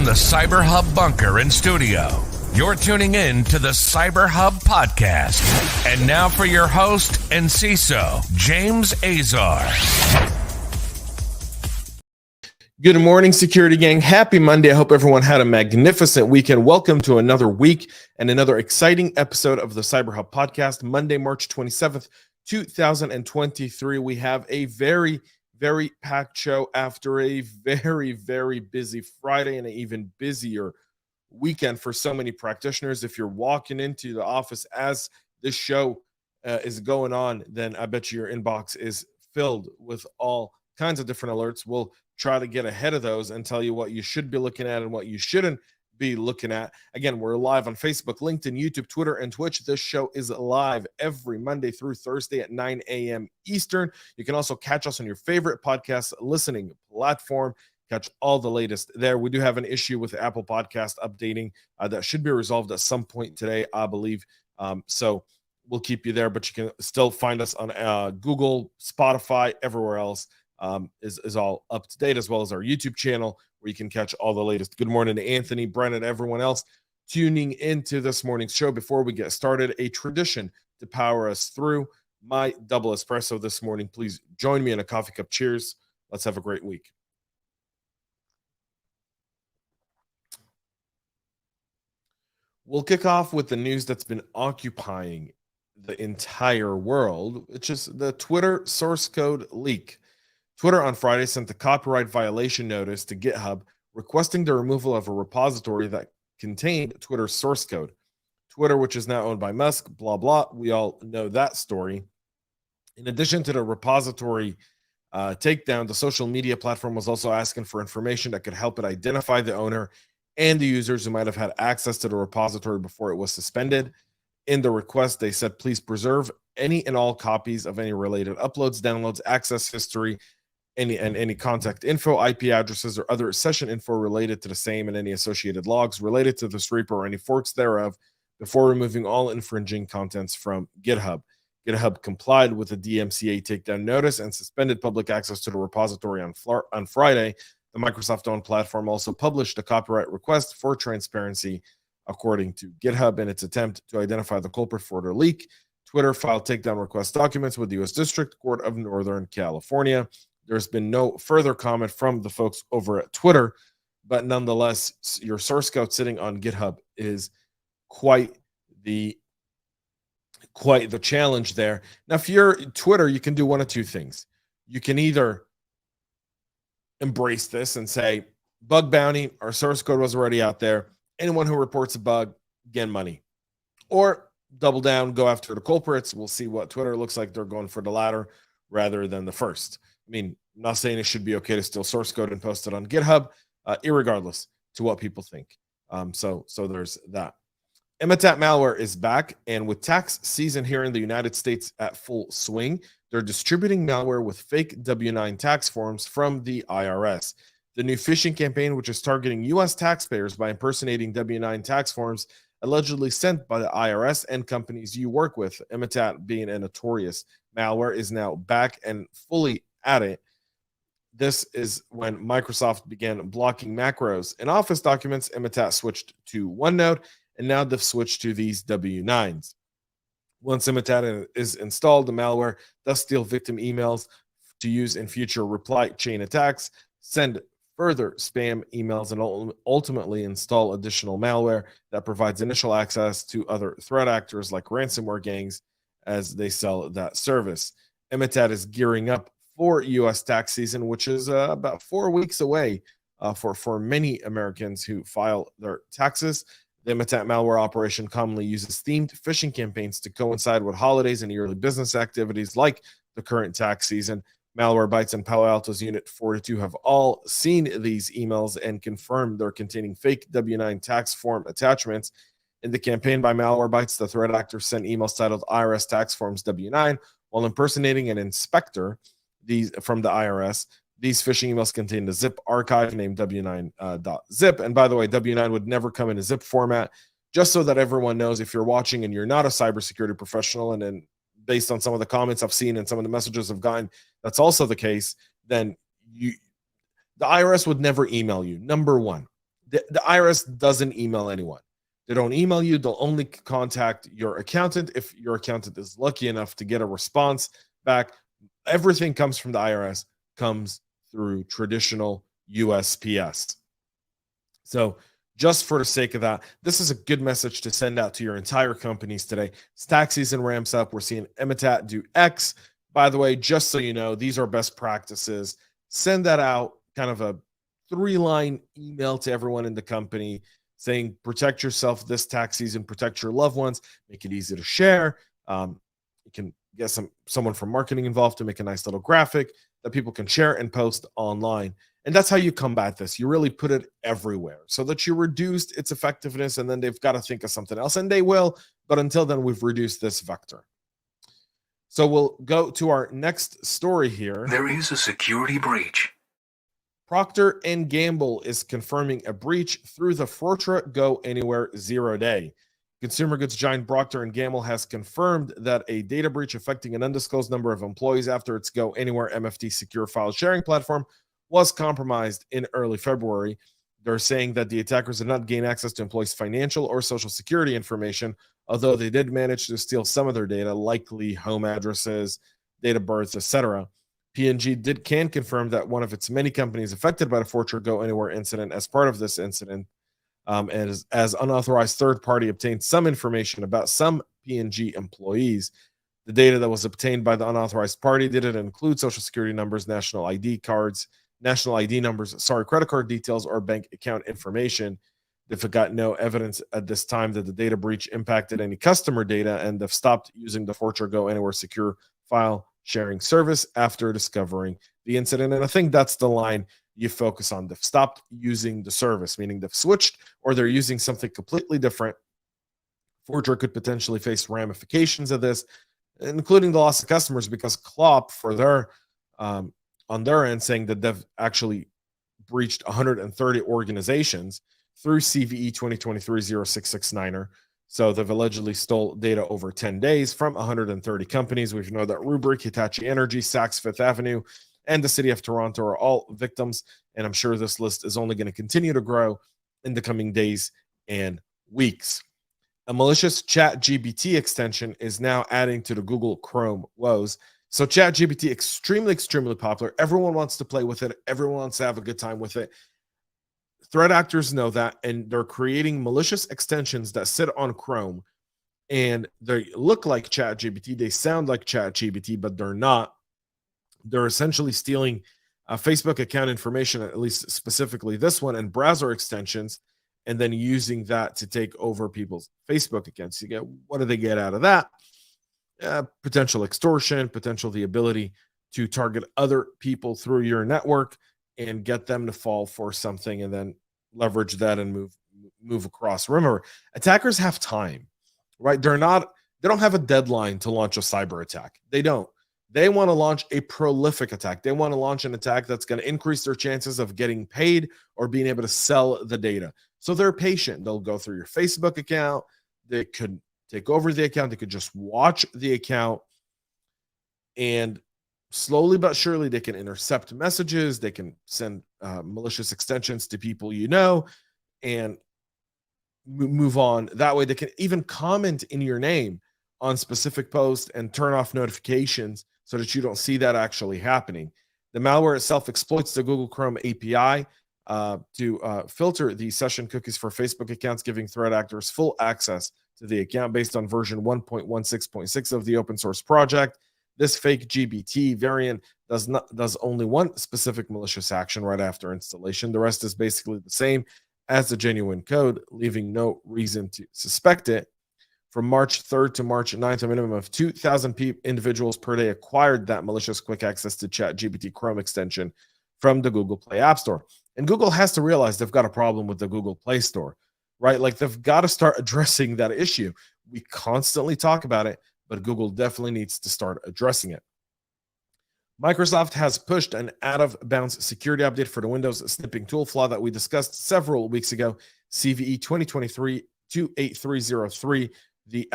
from the CyberHub bunker and studio, you're tuning in to the CyberHub Podcast. And now for your host and CISO, James Azar. Good morning, security gang. Happy Monday. I hope everyone had a magnificent weekend. Welcome to another week and another exciting episode of the CyberHub Podcast. Monday, March 27th, 2023. We have a very packed show after a very busy Friday and an even busier weekend for so many practitioners. If you're walking into the office as this show is going on, then I bet you your inbox is filled with all kinds of different alerts. We'll try to get ahead of those and tell you what you should be looking at and what you shouldn't be looking at. Again, we're live on Facebook, LinkedIn, YouTube, Twitter, and Twitch. This show is live every Monday through Thursday at 9 a.m. Eastern. You can also catch us on your favorite podcast listening platform. Catch all the latest there. We do have an issue with Apple Podcast updating that should be resolved at some point today, I believe. So we'll keep you there, but you can still find us on Google, Spotify, everywhere else. Is all up to date, as well as our YouTube channel where you can catch all the latest. Good morning to Anthony, Brennan, everyone else tuning into this morning's show. Before we get started, a tradition to power us through my double espresso this morning. Please join me in a coffee cup. Cheers. Let's have a great week. We'll kick off with the news that's been occupying the entire world, which is the Twitter source code leak. Twitter on Friday sent a copyright violation notice to GitHub requesting the removal of a repository that contained Twitter's source code. Twitter, which is now owned by Musk, blah, blah. We all know that story. In addition to the repository takedown, the social media platform was also asking for information that could help it identify the owner and the users who might have had access to the repository before it was suspended. In the request, they said, please preserve any and all copies of any related uploads, downloads, access history, any contact info, IP addresses, or other session info related to the same, and any associated logs related to this repo or any forks thereof before removing all infringing contents from GitHub. GitHub complied with the DMCA takedown notice and suspended public access to the repository on Friday. The Microsoft-owned platform also published a copyright request for transparency, according to GitHub, in its attempt to identify the culprit for the leak. Twitter filed takedown request documents with the U.S. District Court of Northern California. There's been no further comment from the folks over at Twitter, but nonetheless, your source code sitting on GitHub is quite the challenge there. Now, if you're Twitter, you can do one of two things. You can either embrace this and say, bug bounty, our source code was already out there. Anyone who reports a bug, get money. Or double down, go after the culprits. We'll see what Twitter looks like. They're going for the latter rather than the first. I mean, I'm not saying it should be okay to steal source code and post it on GitHub, irregardless to what people think. So there's that. Emotet malware is back, and with tax season here in the United States at full swing, they're distributing malware with fake W-9 tax forms from the IRS. The new phishing campaign, which is targeting U.S. taxpayers by impersonating W-9 tax forms allegedly sent by the IRS and companies you work with, Emotet being a notorious malware, is now back and fully at it. This is when Microsoft began blocking macros in Office documents. Emotet switched to OneNote, and now they've switched to these W-9s. Once Emotet is installed, the malware does steal victim emails to use in future reply chain attacks, send further spam emails, and ultimately install additional malware that provides initial access to other threat actors like ransomware gangs as they sell that service. Emotet is gearing up for U.S. tax season, which is about 4 weeks away for many Americans who file their taxes. The Emotet malware operation commonly uses themed phishing campaigns to coincide with holidays and yearly business activities like the current tax season. Malwarebytes and Palo Alto's Unit 42 have all seen these emails and confirmed they're containing fake W-9 tax form attachments. In the campaign by Malwarebytes, the threat actors sent emails titled IRS tax forms W-9 while impersonating an inspector from the IRS. These phishing emails contain the zip archive named W9.zip. And by the way, W9 would never come in a zip format. Just so that everyone knows, if you're watching and you're not a cybersecurity professional, and then based on some of the comments I've seen and some of the messages I've gotten, that's also the case, then the IRS would never email you. Number one, The IRS doesn't email anyone. They don't email you. They'll only contact your accountant if your accountant is lucky enough to get a response back. Everything comes from the IRS, comes through traditional USPS. So just for the sake of that, this is a good message to send out to your entire companies today. As tax season ramps up, we're seeing Emotet do X. By the way, just so you know, these are best practices. Send that out, kind of a 3-line email to everyone in the company saying, protect yourself this tax season, protect your loved ones, make it easy to share. You can get someone from marketing involved to make a nice little graphic that people can share and post online. And that's how you combat this. You really put it everywhere so that you reduced its effectiveness, and then they've got to think of something else, and they will. But until then, we've reduced this vector. So we'll go to our next story here. There is a security breach. Procter Gamble is confirming a breach through the Fortra GoAnywhere 0-day. Consumer goods giant Procter Gamble has confirmed that a data breach affecting an undisclosed number of employees after its GoAnywhere MFT secure file sharing platform was compromised in early February. They're saying that the attackers did not gain access to employees' financial or social security information, although they did manage to steal some of their data, likely home addresses, date of birth, etc. P&G can confirm that one of its many companies affected by the Fortra GoAnywhere incident as part of this incident, as unauthorized third party obtained some information about some P&G employees. The data that was obtained by the unauthorized party didn't include social security numbers, national ID numbers, credit card details, or bank account information. They've got no evidence at this time that the data breach impacted any customer data, and they've stopped using the Fortra GoAnywhere secure file sharing service after discovering the incident. And I think that's the line you focus on. They've stopped using the service, meaning they've switched or they're using something completely different. Fortra could potentially face ramifications of this, including the loss of customers, because Klopp, for their on their end, saying that they've actually breached 130 organizations through CVE 2023-0669er. So they've allegedly stole data over 10 days from 130 companies. We know that Rubrik, Hitachi Energy, Saks Fifth Avenue, and the city of Toronto are all victims. And I'm sure this list is only going to continue to grow in the coming days and weeks. A malicious ChatGPT extension is now adding to the Google Chrome woes. So ChatGPT, extremely popular. Everyone wants to play with it. Everyone wants to have a good time with it. Threat actors know that, and they're creating malicious extensions that sit on Chrome, and they look like ChatGPT. They sound like ChatGPT, but they're not. They're essentially stealing Facebook account information, at least specifically this one, and browser extensions, and then using that to take over people's Facebook accounts. What do they get out of that? Potential extortion, potential the ability to target other people through your network and get them to fall for something, and then leverage that and move across. Remember, attackers have time, right? They don't have a deadline to launch a cyber attack. They don't. They want to launch a prolific attack. They want to launch an attack that's going to increase their chances of getting paid or being able to sell the data. So they're patient. They'll go through your Facebook account. They could take over the account. They could just watch the account, and slowly but surely they can intercept messages. They can send malicious extensions to people and move on. That way they can even comment in your name on specific posts and turn off notifications so that you don't see that actually happening. The malware itself exploits the Google Chrome API to filter the session cookies for Facebook accounts, giving threat actors full access to the account based on version 1.16.6 of the open source project. This fake GBT variant does only one specific malicious action right after installation. The rest is basically the same as the genuine code, leaving no reason to suspect it. From March 3rd to March 9th, a minimum of 2,000 individuals per day acquired that malicious quick access to ChatGPT Chrome extension from the Google Play App Store. And Google has to realize they've got a problem with the Google Play Store, right? Like, they've got to start addressing that issue. We constantly talk about it, but Google definitely needs to start addressing it. Microsoft has pushed an out-of-bounds security update for the Windows Snipping tool flaw that we discussed several weeks ago, CVE 2023-28303, the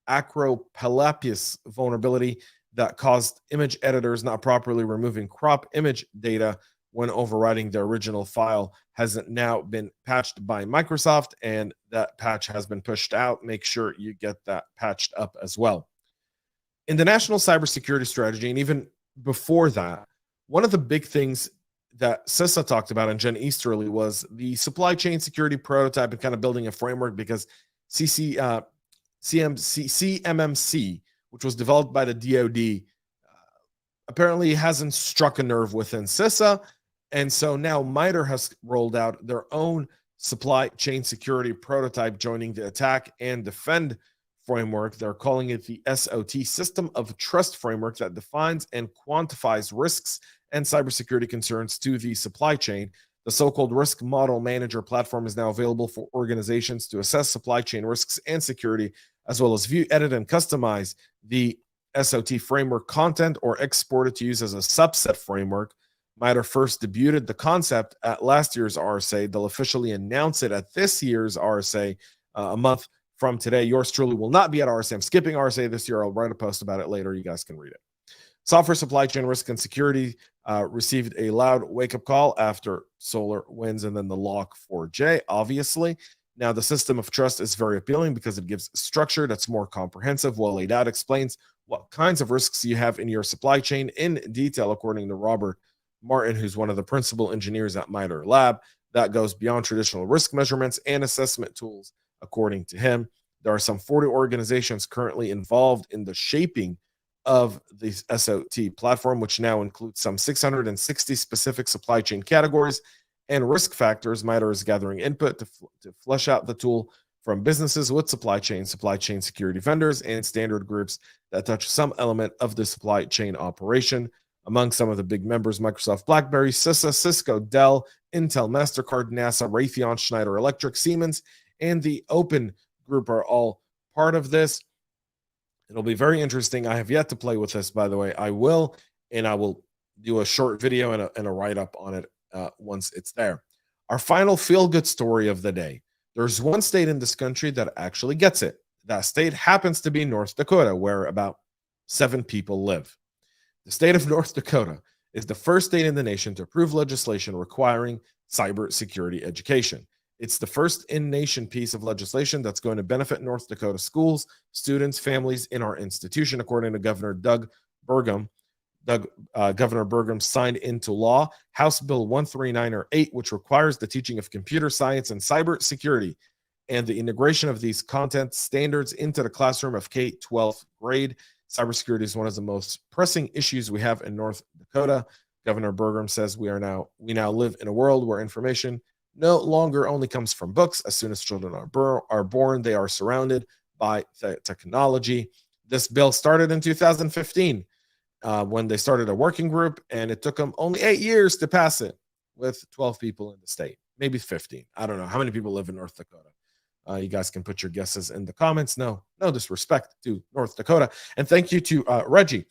Acropalapius vulnerability that caused image editors not properly removing crop image data when overwriting the original file has now been patched by Microsoft, and that patch has been pushed out. Make sure you get that patched up as well. In the national cybersecurity strategy, and even before that, one of the big things that CISA talked about and Jen Easterly was the supply chain security prototype and kind of building a framework, because CMMC, which was developed by the DoD, apparently hasn't struck a nerve within CISA. And so now MITRE has rolled out their own supply chain security prototype, joining the attack and defend framework. They're calling it the SOT, System of Trust Framework, that defines and quantifies risks and cybersecurity concerns to the supply chain. The so-called Risk Model Manager platform is now available for organizations to assess supply chain risks and security, as well as view, edit, and customize the SOT framework content or export it to use as a subset framework. MITRE first debuted the concept at last year's RSA. They'll officially announce it at this year's RSA a month from today. Yours truly will not be at RSA. I'm skipping RSA this year. I'll write a post about it later. You guys can read it. Software supply chain risk and security received a loud wake-up call after SolarWinds and then the Log4j, obviously. Now, the system of trust is very appealing because it gives structure that's more comprehensive, well laid out, explains what kinds of risks you have in your supply chain in detail, according to Robert Martin, who's one of the principal engineers at MITRE Lab. That goes beyond traditional risk measurements and assessment tools, according to him. There are some 40 organizations currently involved in the shaping of the SOT platform, which now includes some 660 specific supply chain categories and risk factors. MITRE is gathering input to flesh out the tool from businesses with supply chain security vendors, and standard groups that touch some element of the supply chain operation. Among some of the big members, Microsoft, BlackBerry, CISA, Cisco, Dell, Intel, MasterCard, NASA, Raytheon, Schneider Electric, Siemens, and the Open Group are all part of this. It'll be very interesting. I have yet to play with this, by the way. I will do a short video and a write-up on it once it's there. Our final feel-good story of the day. There's one state in this country that actually gets it. That state happens to be North Dakota, where about 7 people live. The state of North Dakota is the first state in the nation to approve legislation requiring cybersecurity education. It's the first in-nation piece of legislation that's going to benefit North Dakota schools, students, families in our institution, according to Governor Doug Burgum. Governor Burgum signed into law House Bill 13908, which requires the teaching of computer science and cybersecurity and the integration of these content standards into the classroom of K-12 grade. Cybersecurity is one of the most pressing issues we have in North Dakota. Governor Burgum says we now live in a world where information no longer only comes from books. As soon as children are born, they are surrounded by technology. This bill started in 2015 when they started a working group, and it took them only 8 years to pass it with 12 people in the state, maybe 15. I don't know how many people live in North Dakota. You guys can put your guesses in the comments. No disrespect to North Dakota. And thank you to Reggie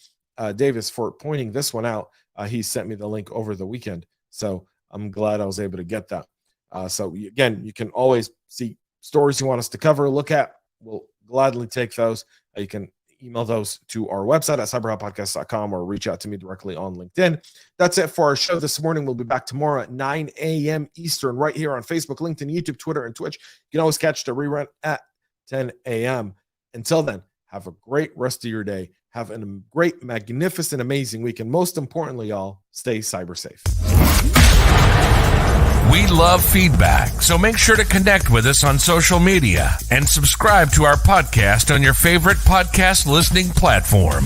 Davis for pointing this one out. He sent me the link over the weekend, so I'm glad I was able to get that. So again, you can always see stories you want us to cover, look at. We'll gladly take those. You can email those to our website at cyberhubpodcast.com or reach out to me directly on LinkedIn. That's it for our show this morning. We'll be back tomorrow at 9 a.m. Eastern right here on Facebook, LinkedIn, YouTube, Twitter, and Twitch. You can always catch the rerun at 10 a.m. Until then, have a great rest of your day. Have a great, magnificent, amazing week. And most importantly, y'all, stay cyber safe. We love feedback, so make sure to connect with us on social media and subscribe to our podcast on your favorite podcast listening platform.